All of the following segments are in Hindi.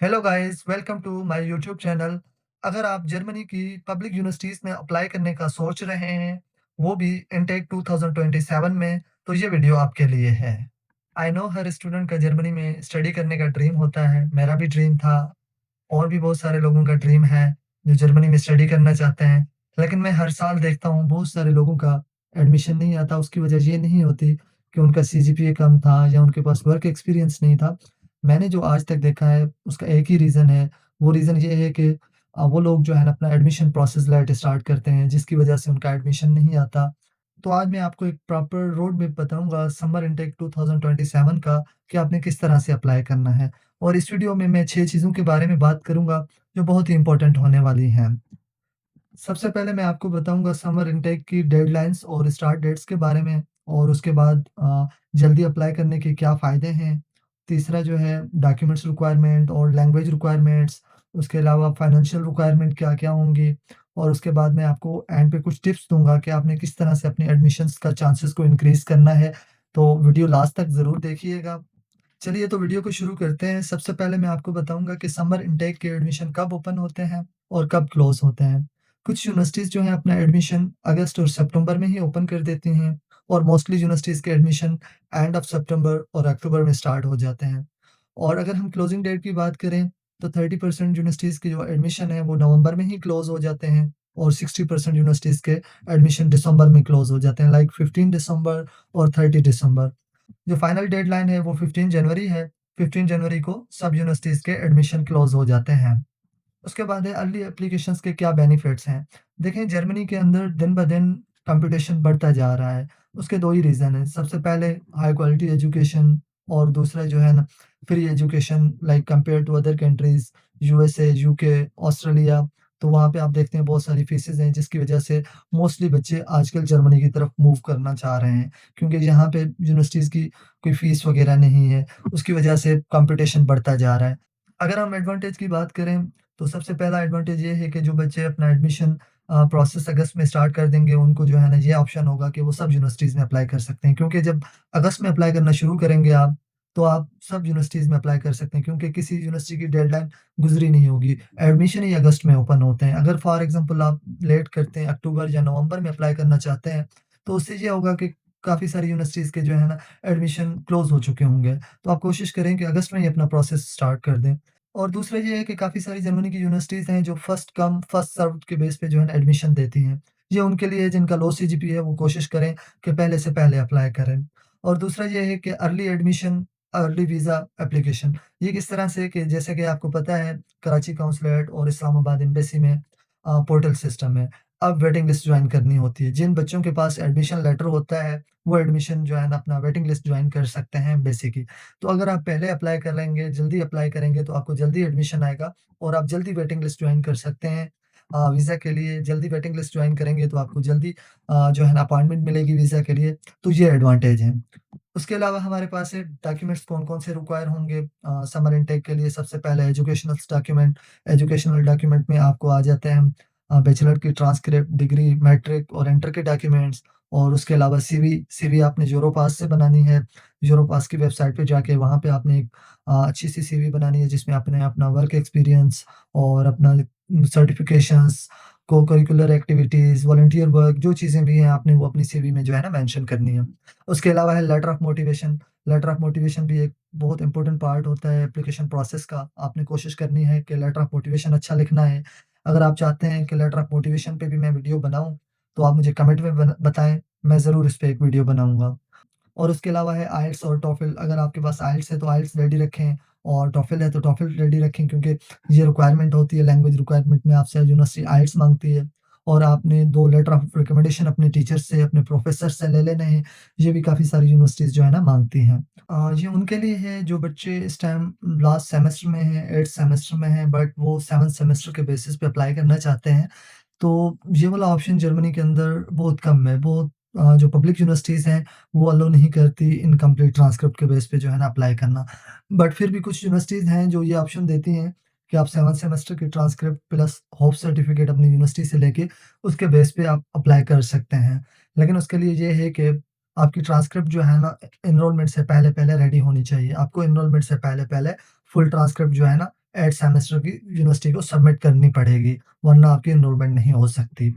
Hello guys, welcome to my YouTube channel. अगर आप जर्मनी की पब्लिक यूनिवर्सिटीज़ में अप्लाई करने का सोच रहे हैं, वो भी इनटेक 2027 में, तो ये वीडियो आपके लिए है। आई नो हर स्टूडेंट का जर्मनी में स्टडी करने का ड्रीम होता है, मेरा भी ड्रीम था और भी बहुत सारे लोगों का ड्रीम है, जो जर्मनी में स्टडी करना चाहते हैं। लेकिन मैं हर साल देखता हूँ बहुत सारे लोगों का एडमिशन नहीं आता, उसकी वजह ये नहीं होती कि उनका सीजीपीए कम था या उनके पास वर्क एक्सपीरियंस नहीं था। मैंने जो आज तक देखा है, उसका एक ही रीज़न है, वो रीज़न ये है कि वो लोग जो है ना अपना एडमिशन प्रोसेस लेट स्टार्ट करते हैं, जिसकी वजह से उनका एडमिशन नहीं आता। तो आज मैं आपको एक प्रॉपर रोड मैप बताऊँगा समर इनटेक 2027 का कि आपने किस तरह से अप्लाई करना है। और इस वीडियो में मैं 6 चीज़ों के बारे में बात करूँगा, जो बहुत ही इम्पोर्टेंट होने वाली हैं। सबसे पहले मैं आपको बताऊँगा समर इनटेक की डेडलाइन्स और स्टार्ट डेट्स के बारे में और उसके बाद जल्दी अप्लाई करने के क्या फ़ायदे हैं। तीसरा जो है डॉक्यूमेंट्स रिक्वायरमेंट और लैंग्वेज रिक्वायरमेंट्स, उसके अलावा फाइनेंशियल रिक्वायरमेंट क्या-क्या होंगी और उसके बाद मैं आपको एंड पे कुछ टिप्स दूँगा कि आपने किस तरह से अपने एडमिशन्स का चांसेस को इंक्रीज़ करना है। तो वीडियो लास्ट तक ज़रूर देखिएगा। चलिए तो वीडियो को शुरू करते हैं। सबसे पहले मैं आपको बताऊँगा कि समर इनटेक के एडमिशन कब ओपन होते हैं और कब क्लोज़ होते हैं। कुछ यूनिवर्सिटीज़ जो हैं अपना एडमिशन अगस्त और सितंबर में ही ओपन कर देती हैं और मोस्टली यूनिवर्सिटीज़ के एडमिशन एंड ऑफ सितंबर और अक्टूबर में स्टार्ट हो जाते हैं। और अगर हम क्लोजिंग डेट की बात करें तो 30% यूनिवर्सिटीज़ के जो एडमिशन है वो नवंबर में ही क्लोज़ हो जाते हैं और 60% यूनिवर्सिटीज़ के एडमिशन दिसंबर में क्लोज़ हो जाते हैं लाइक 15 दिसंबर और 30 दिसंबर। जो फाइनल डेडलाइन है वो 15 जनवरी है। 15 जनवरी को सब यूनिवर्सिटीज़ के एडमिशन क्लोज़ हो जाते हैं। उसके बाद है अर्ली एप्लीकेशंस के क्या बेनिफिट्स हैं। देखें जर्मनी के अंदर दिन-ब-दिन कॉम्पिटिशन बढ़ता जा रहा है। उसके 2 ही रीज़न हैं। सबसे पहले हाई क्वालिटी एजुकेशन और दूसरा जो है ना free education like compared to other countries USA, UK, Australia. तो वहाँ पे आप देखते हैं बहुत सारी फीसेज़ हैं जिसकी वज़ह से मोस्टली बच्चे आजकल जर्मनी की तरफ मूव करना चाह रहे हैं। क्योंकि यहाँ पे यूनिवर्सिटीज़ की कोई फीस वग़ैरह नहीं है। उसकी वज़ह से कॉम्पिटिशन बढ़ता जा रहा है। अगर हम एडवांटेज की बात करें तो सबसे पहला एडवांटेज ये है कि जो बच्चे अपना एडमिशन प्रोसेस अगस्त में स्टार्ट कर देंगे, उनको जो है ना ये ऑप्शन होगा कि वो सब यूनिवर्सिटीज़ में अप्लाई कर सकते हैं। क्योंकि जब अगस्त में अप्लाई करना शुरू करेंगे आप, तो आप सब यूनिवर्सिटीज़ में अप्लाई कर सकते हैं क्योंकि किसी यूनिवर्सिटी की डेडलाइन गुज़री नहीं होगी। एडमिशन ही अगस्त में ओपन होते हैं। अगर फॉर एग्ज़ाम्पल आप लेट करते हैं, अक्टूबर या नवंबर में अप्लाई करना चाहते हैं, तो उससे ये होगा कि काफ़ी सारी यूनिवर्सिटीज़ के जो है ना एडमिशन क्लोज़ हो चुके होंगे। तो आप कोशिश करें कि अगस्त में ही अपना प्रोसेस स्टार्ट कर दें। और दूसरा ये है कि काफ़ी सारी जर्मनी की यूनिवर्सिटीज़ हैं जो फर्स्ट कम फर्स्ट सर्व्ड के बेस पे जो है ना एडमिशन देती हैं। ये उनके लिए है जिनका लो सीजीपीए है वो कोशिश करें कि पहले से पहले अप्लाई करें। और दूसरा ये है कि early admission, early visa application ये किस तरह से कि जैसे कि आपको पता है कराची काउंसलेट और इस्लामाबाद एम्बेसी में पोर्टल सिस्टम है। अब वेटिंग लिस्ट जॉइन करनी होती है। जिन बच्चों के पास एडमिशन लेटर होता है, वो एडमिशन जो है ना अपना वेटिंग लिस्ट जॉइन कर सकते हैं एम्बेसी की। तो अगर आप पहले अप्लाई कर लेंगे, जल्दी अप्लाई करेंगे तो आपको जल्दी एडमिशन आएगा और आप जल्दी वेटिंग लिस्ट जॉइन कर सकते हैं। वीज़ा के लिए जल्दी वेटिंग लिस्ट जॉइन करेंगे तो आपको जल्दी जो है ना अपॉइंटमेंट मिलेगी वीज़ा के लिए, तो ये एडवांटेज है। उसके अलावा हमारे पास है डॉक्यूमेंट्स कौन-कौन से रिक्वायर होंगे समर इनटेक के लिए सबसे पहले एजुकेशनल्स डॉक्यूमेंट, एजुकेशनल डॉक्यूमेंट में आपको आ जाते हैं बैचलर की ट्रांसक्रिप्ट, डिग्री, मैट्रिक और इंटर के डॉक्यूमेंट्स और उसके अलावा सीवी, सीवी आपने ज़ेरोपास से बनानी है। ज़ेरोपास की वेबसाइट पे जाके वहाँ पे आपने एक अच्छी-सी सीवी बनानी है जिसमें आपने अपना वर्क एक्सपीरियंस और अपना certifications, co-curricular activities, volunteer work जो चीज़ें भी हैं आपने वो अपनी सीवी में जो है ना मेंशन करनी है। उसके अलावा है letter of motivation. Letter of motivation भी एक बहुत इम्पोर्टेंट पार्ट होता है एप्लीकेशन प्रोसेस का। आपने कोशिश करनी है कि लेटर ऑफ मोटिवेशन अच्छा लिखना है। अगर आप चाहते हैं कि लेटर ऑफ मोटिवेशन पे भी मैं वीडियो बनाऊँ, तो आप मुझे कमेंट में बताएँ, मैं ज़रूर इस पे एक वीडियो बनाऊँगा। और उसके अलावा है आइल्स और टोफ़िल अगर आपके पास आइल्स है तो आइल्स रेडी रखें और टोफ़िल है तो टोफ़िल रेडी रखें क्योंकि ये रिक्वायरमेंट होती है लैंग्वेज रिक्वायरमेंट में आपसे यूनिवर्सिटी आइल्स माँगती है और आपने 2 लेटर ऑफ रिकमेंडेशन अपने टीचर्स से, अपने प्रोफ़ेसर से ले लेने हैं। ये भी काफ़ी सारी यूनिवर्सिटीज़ जो है ना माँगती हैं। ये उनके लिए है जो बच्चे इस टाइम लास्ट सेमेस्टर में हैं, 8th सेमेस्टर में हैं बट वो 7th सेमेस्टर के बेसिस पे अप्लाई करना चाहते हैं। तो ये वाला ऑप्शन जर्मनी के अंदर बहुत कम है। बहुत जो पब्लिक यूनिवर्सिटीज़ हैं, वो अलाउ नहीं करती इनकम्प्लीट ट्रांसक्रिप्ट के बेस पे जो है ना अप्लाई करना। बट फिर भी कुछ यूनिवर्सिटीज़ हैं जो ये ऑप्शन देती हैं कि आप 7th सेमेस्टर की ट्रांसक्रिप्ट प्लस होप सर्टिफिकेट अपनी यूनिवर्सिटी से लेके उसके बेस पे आप अप्लाई कर सकते हैं। लेकिन उसके लिए ये है कि आपकी ट्रांसक्रिप्ट जो है ना एनरोलमेंट से पहले-पहले रेडी होनी चाहिए। आपको एनरोलमेंट से पहले-पहले फुल ट्रांसक्रिप्ट जो है ना 8 सेमेस्टर की यूनिवर्सिटी को सबमिट करनी पड़ेगी, वरना आपकी एनरोलमेंट नहीं हो सकती।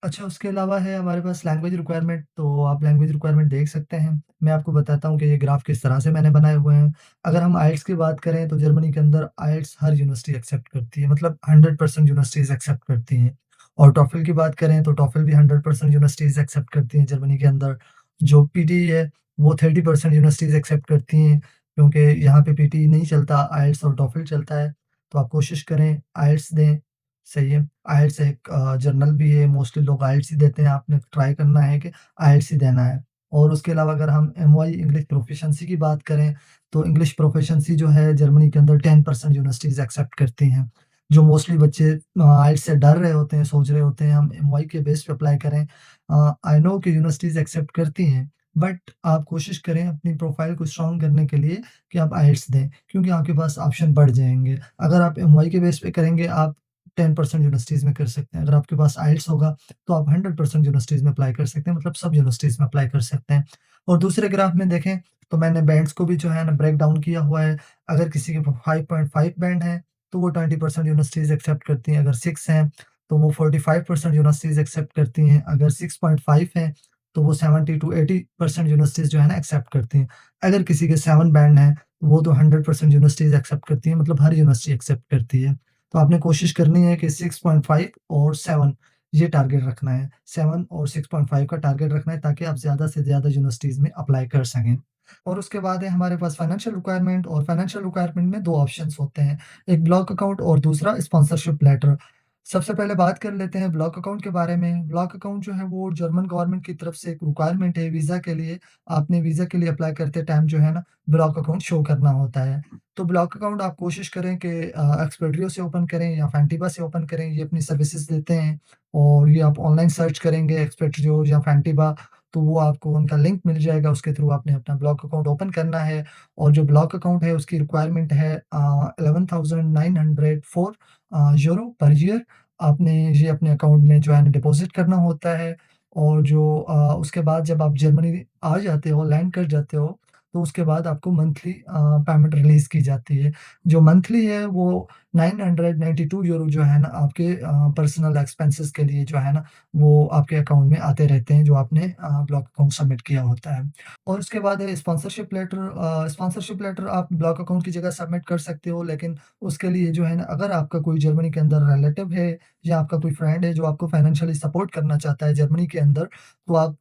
अच्छा, उसके अलावा है हमारे पास लैंग्वेज रिक्वायरमेंट, तो आप लैंग्वेज रिक्वायरमेंट देख सकते हैं। मैं आपको बताता हूँ कि ये ग्राफ किस तरह से मैंने बनाए हुए हैं। अगर हम आइल्स की बात करें तो जर्मनी के अंदर आइल्स हर यूनिवर्सिटी एक्सेप्ट करती है, मतलब 100% यूनिवर्सिटीज़ एक्सेप्ट करती हैं। और टॉफल की बात करें तो टॉफल भी 100% यूनिवर्सिटीज़ एक्सेप्ट करती हैं जर्मनी के अंदर। जो पीटी है वो 30% यूनिवर्सिटीज़ एक्सेप्ट करती हैं, क्योंकि यहाँ पे पीटी नहीं चलता, आइल्स और टॉफल चलता है। तो आप कोशिश करें आइल्स दें, सही है। आइल्स एक जर्नल भी है, मोस्टली लोग आइल्स ही देते हैं, आपने ट्राई करना है कि आइल्स ही देना है। और उसके अलावा अगर हम एमवाई इंग्लिश प्रोफिशिएंसी की बात करें, तो इंग्लिश प्रोफिशिएंसी जो है जर्मनी के अंदर 10% यूनिवर्सिटीज़ एक्सेप्ट करती हैं। जो मोस्टली बच्चे आइल्स से डर रहे होते हैं, सोच रहे होते हैं हम एमवाई के बेस पे अप्लाई करें। आई नो कि यूनिवर्सिटीज़ एक्सेप्ट करती हैं, बट आप कोशिश करें अपनी प्रोफाइल को स्ट्रॉन्ग करने के लिए कि आप आइल्स दें, क्योंकि आपके पास ऑप्शन बढ़ जाएँगे। अगर आप एमवाई के बेस पे करेंगे, आप 10% यूनिवर्सिटीज़ में कर सकते हैं। अगर आपके पास आइल्स होगा, तो आप 100% यूनिवर्सिटीज़ में अप्लाई कर सकते हैं, मतलब सब यूनिवर्सिटीज़ में अप्लाई कर सकते हैं। और दूसरे ग्राफ में देखें, तो मैंने बैंड्स को भी जो है ना ब्रेक डाउन किया हुआ है। अगर किसी के 5.5 बैंड है, तो वो 20% यूनिवर्सिटीज़ एक्सेप्ट करती हैं। अगर 6 हैं, तो वो 45% यूनिवर्सिटीज़ एक्सेप्ट करती हैं। अगर 6.5 है, तो वो 70 टू 80% यूनिवर्सिटीज़ जो है ना एक्सेप्ट करती हैं। अगर किसी के 7 बैंड हैं, वो तो 100% यूनिवर्सिटीज़ एक्सेप्ट करती हैं, मतलब हर यूनिवर्सिटी एक्सेप्ट करती है। तो आपने कोशिश करनी है कि 6.5 और 7 ये टारगेट रखना है। 7 और 6.5 का टारगेट रखना है, ताकि आप ज़्यादा से ज़्यादा यूनिवर्सिटीज़ में अप्लाई कर सकें। और उसके बाद है हमारे पास फाइनेंशियल रिक्वायरमेंट, और फाइनेंशियल रिक्वायरमेंट में 2 ऑप्शंस होते हैं, एक ब्लॉक अकाउंट और दूसरा स्पॉन्सरशिप लेटर। सबसे पहले बात कर लेते हैं ब्लॉक अकाउंट के बारे में। ब्लॉक अकाउंट जो है वो जर्मन गवर्नमेंट की तरफ से एक रिक्वायरमेंट है वीज़ा के लिए। आपने वीज़ा के लिए अप्लाई करते टाइम जो है ना ब्लॉक अकाउंट शो करना होता है। तो ब्लॉक अकाउंट आप कोशिश करें कि एक्सपेडियो से ओपन करें या फैंटिबा से ओपन करें, ये अपनी सर्विसेज़ देते हैं। और ये आप ऑनलाइन सर्च करेंगे एक्सपेडियो या फैंटिबा, तो वो आपको उनका लिंक मिल जाएगा, उसके थ्रू आपने अपना ब्लॉक अकाउंट ओपन करना है। और जो ब्लॉक अकाउंट है उसकी रिक्वायरमेंट है 11,904 यूरो पर ईयर। आपने ये अपने अकाउंट में जो है ना डिपॉज़िट करना होता है। और जो उसके बाद जब आप जर्मनी आ जाते हो, लैंड कर जाते हो, तो उसके बाद आपको मंथली पेमेंट रिलीज़ की जाती है। जो मंथली है वो 992 यूरो जो है ना आपके पर्सनल एक्सपेंसेस के लिए जो है ना, वो आपके अकाउंट में आते रहते हैं, जो आपने ब्लॉक अकाउंट सबमिट किया होता है। और उसके बाद है स्पॉन्सरशिप लेटर। स्पॉन्सरशिप लेटर आप ब्लॉक अकाउंट की जगह सबमिट कर सकते हो, लेकिन उसके लिए जो है ना, अगर आपका कोई जर्मनी के अंदर रिलेटिव है या आपका कोई फ्रेंड है जो आपको फाइनेंशियली सपोर्ट करना चाहता है जर्मनी के अंदर, तो आप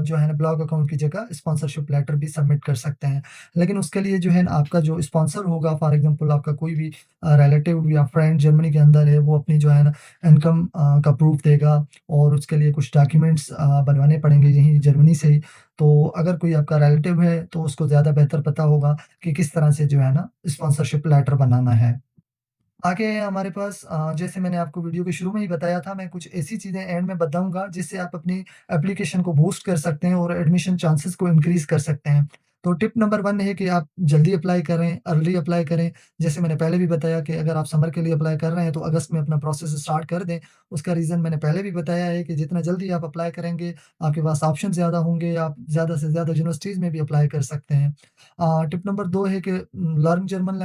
जो है ना ब्लॉक अकाउंट की जगह स्पॉन्सरशिप लेटर भी सबमिट कर सकते हैं। लेकिन उसके लिए जो है ना आपका जो स्पॉन्सर होगा, फॉर एग्ज़ाम्पल आपका कोई भी रिलेटिव या फ्रेंड जर्मनी के अंदर है, वो अपनी जो है ना इनकम का प्रूफ देगा, और उसके लिए कुछ डॉक्यूमेंट्स बनवाने पड़ेंगे यहीं जर्मनी से ही। तो अगर कोई आपका रिलेटिव है, तो उसको ज़्यादा बेहतर पता होगा कि किस तरह से जो है ना स्पॉन्सरशिप लेटर बनाना है। आगे है हमारे पास जैसे मैंने आपको वीडियो के शुरू में ही बताया था, मैं कुछ ऐसी चीज़ें एंड में बताऊँगा जिससे आप अपनी एप्लीकेशन को बूस्ट कर सकते हैं और एडमिशन चांसेस को इंक्रीज़ कर सकते हैं। तो टिप नंबर 1 है कि आप जल्दी अप्लाई करें, अर्ली अप्लाई करें। जैसे मैंने पहले भी बताया कि अगर आप समर के लिए अप्लाई कर रहे हैं, तो अगस्त में अपना प्रोसेस स्टार्ट कर दें। उसका रीज़न मैंने पहले भी बताया है कि जितना जल्दी आप अप्लाई करेंगे, आपके पास ऑप्शन ज़्यादा होंगे, आप ज़्यादा से ज़्यादा यूनिवर्सिटीज़ में भी अप्लाई कर सकते हैं। टिप नंबर 2 है कि लर्न जर्मन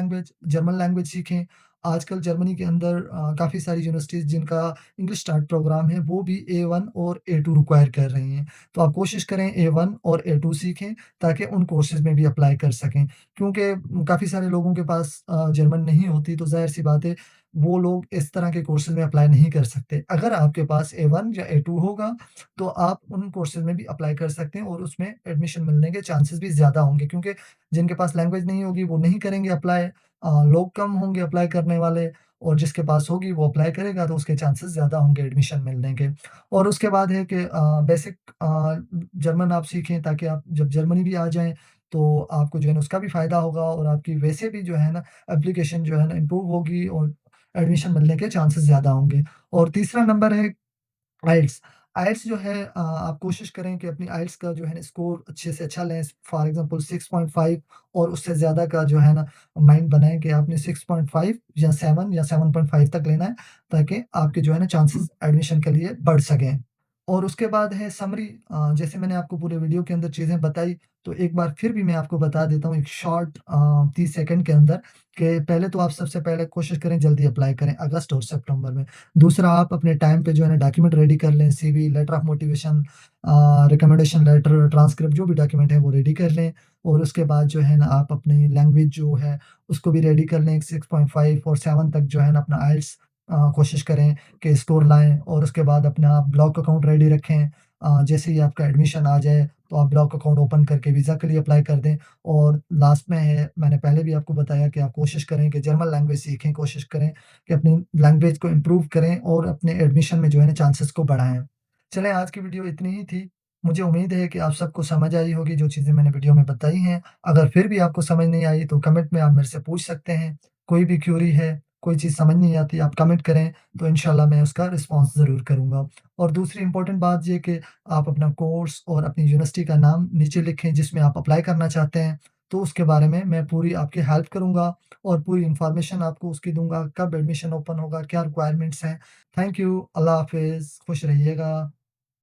लैंग्वेज सीखें। आजकल जर्मनी के अंदर काफ़ी सारी यूनिवर्सिटीज़ जिनका इंग्लिश स्टार्ट प्रोग्राम है, वो भी A1 और A2 रिक्वायर कर रही हैं। तो आप कोशिश करें A1 और A2 सीखें, ताकि उन कोर्सेज़ में भी अप्लाई कर सकें। क्योंकि काफ़ी सारे लोगों के पास जर्मन नहीं होती, तो ज़ाहिर-सी बात है, वो लोग इस तरह के कोर्सेज़ में अप्लाई नहीं कर सकते। अगर आपके पास A1 या A2 होगा, तो आप उन कोर्सेज़ में भी अप्लाई कर सकते हैं और उसमें एडमिशन मिलने के चांसेस भी ज़्यादा होंगे, क्योंकि जिनके पास लैंग्वेज नहीं होगी, वो नहीं करेंगे अप्लाई। लोग कम होंगे अप्लाई करने वाले, और जिसके पास होगी वो अप्लाई करेगा, तो उसके चांसेस ज़्यादा होंगे एडमिशन मिलने के। और उसके बाद है कि बेसिक जर्मन आप सीखें, ताकि आप जब जर्मनी भी आ जाएँ, तो आपको जो है ना उसका भी फ़ायदा होगा, और आपकी वैसे भी जो है ना एप्लीकेशन जो है ना इम्प्रूव होगी, और एडमिशन मिलने के चांसेस ज़्यादा होंगे। और तीसरा नंबर है आइल्स। आइल्स जो है आप कोशिश करें कि अपनी आइल्स का जो है ना स्कोर अच्छे से अच्छा लें। फॉर एग्ज़ाम्पल 6.5 और उससे ज़्यादा का जो है ना माइंड बनाएँ कि आपने 6.5 या 7 या 7.5 तक लेना है, ताकि आपके जो है ना चांसेस एडमिशन के लिए बढ़ सकें। और उसके बाद है समरी। जैसे मैंने आपको पूरे वीडियो के अंदर चीज़ें बताई, तो एक बार फिर भी मैं आपको बता देता हूँ एक शॉर्ट 30 सेकंड के अंदर कि पहले तो आप सबसे पहले कोशिश करें जल्दी अप्लाई करें अगस्त और सितंबर में। दूसरा आप अपने टाइम पे जो है ना डॉक्यूमेंट रेडी कर लें, CV, letter of motivation, recommendation letter, transcript जो भी डॉक्यूमेंट है वो रेडी कर लें। और उसके बाद जो है ना आप अपनी लैंग्वेज जो है उसको भी रेडी कर लें। 6.5 और 7 तक जो है ना अपना आइल्स कोशिश करें कि स्कोर लाएँ और उसके बाद अपना ब्लॉग अकाउंट रेडी रखें। जैसे ही आपका एडमिशन आ जाए, तो आप ब्लॉग अकाउंट ओपन करके वीज़ा के लिए अप्लाई कर दें। और लास्ट में है, मैंने पहले भी आपको बताया कि आप कोशिश करें कि जर्मन लैंग्वेज सीखें, कोशिश करें कि अपनी लैंग्वेज को इम्प्रूव करें और अपने एडमिशन में जो है ना चांसेस को बढ़ाएँ। चलें, आज की वीडियो इतनी ही थी। मुझे उम्मीद है कि आप सबको समझ आई होगी जो चीज़ें मैंने वीडियो में बताई हैं। अगर फिर भी आपको समझ नहीं आई तो कमेंट में आप मेरे से पूछ सकते हैं। कोई भी क्वेरी है, कोई चीज़ समझ नहीं आती, आप कमेंट करें, तो इंशाल्लाह मैं उसका रिस्पॉन्स ज़रूर करूँगा। और दूसरी इम्पोर्टेंट बात ये कि आप अपना कोर्स और अपनी यूनिवर्सिटी का नाम नीचे लिखें जिसमें आप अप्लाई करना चाहते हैं, तो उसके बारे में मैं पूरी आपकी हेल्प करूँगा और पूरी इन्फॉर्मेशन आपको उसकी दूँगा, कब एडमिशन ओपन होगा, क्या रिक्वायरमेंट्स हैं। थैंक यू, अल्लाह हाफ़िज़, खुश रहिएगा।